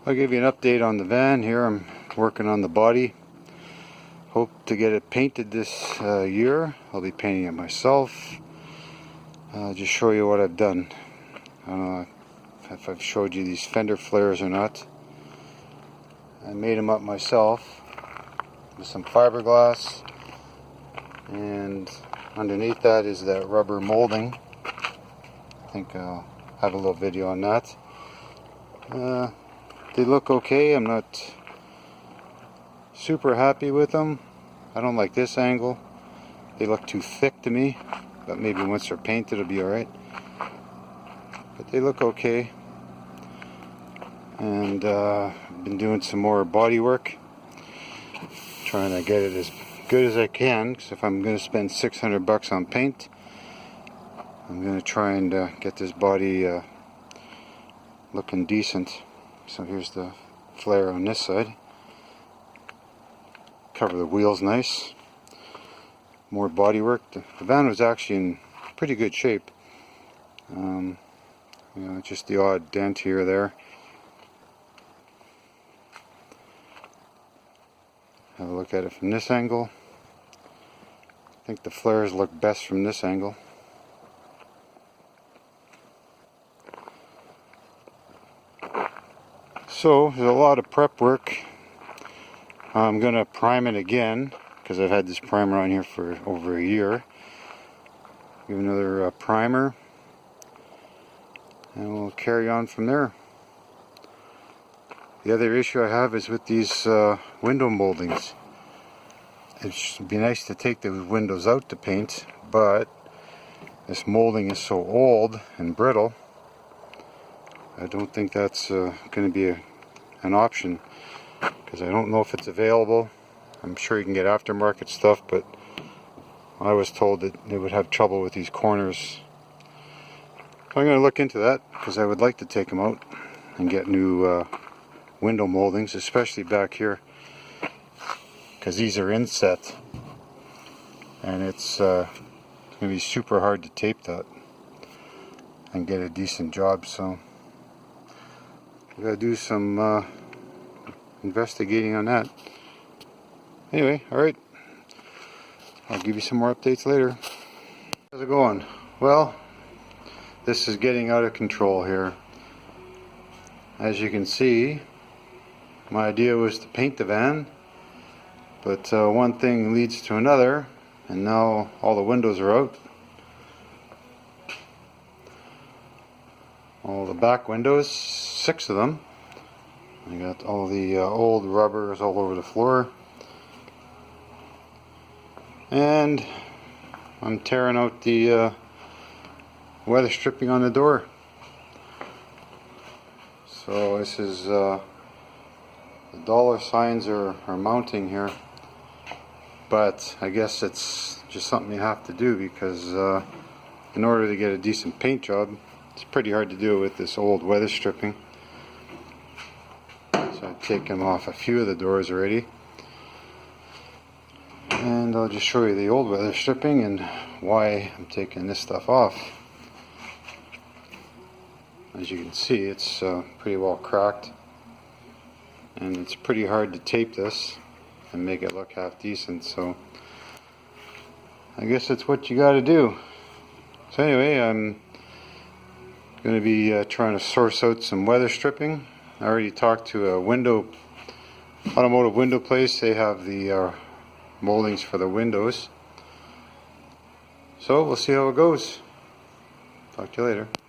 I'll give you an update on the van here. I'm working on the body. Hope to get it painted this year. I'll be painting it myself. Just show you what I've done. I don't know if I've showed you these fender flares or not. I made them up myself with some fiberglass, and underneath that is that rubber molding. I think I'll have a little video on that. They look okay. I'm not super happy with them. I don't like this angle. They look too thick to me, but maybe once they're painted it'll be alright. But they look okay. And I've been doing some more body work, trying to get it as good as I can, because if I'm going to spend $600 on paint, I'm going to try and get this body looking decent. So here's the flare on this side. Cover the wheels nice. More body work. The van was actually in pretty good shape. You know, just the odd dent here or there. Have a look at it from this angle. I think the flares look best from this angle. So there's a lot of prep work. I'm going to prime it again because I've had this primer on here for over a year. Give another primer, and we'll carry on from there. The other issue I have is with these window moldings. It should be nice to take those windows out to paint, but this molding is so old and brittle, I don't think that's going to be an option, because I don't know if it's available. I'm sure you can get aftermarket stuff, but I was told that they would have trouble with these corners. So I'm going to look into that, because I would like to take them out and get new window moldings, especially back here, because these are inset, and it's going to be super hard to tape that and get a decent job. So we gotta do some investigating on that. Anyway, alright, I'll give you some more updates later. How's it going? Well, this is getting out of control here. As you can see, my idea was to paint the van, but one thing leads to another, and now all the windows are out. All the back windows, 6 of them. I got all the old rubbers all over the floor, and I'm tearing out the weather stripping on the door. So this is the dollar signs are mounting here, but I guess it's just something you have to do, because in order to get a decent paint job, it's pretty hard to do it with this old weather stripping. So I've taken off a few of the doors already, and I'll just show you the old weather stripping and why I'm taking this stuff off. As you can see, it's pretty well cracked, and it's pretty hard to tape this and make it look half decent, so I guess that's what you got to do. So anyway, I'm going to be trying to source out some weather stripping. I already talked to a automotive window place. They have the moldings for the windows. So we'll see how it goes. Talk to you later.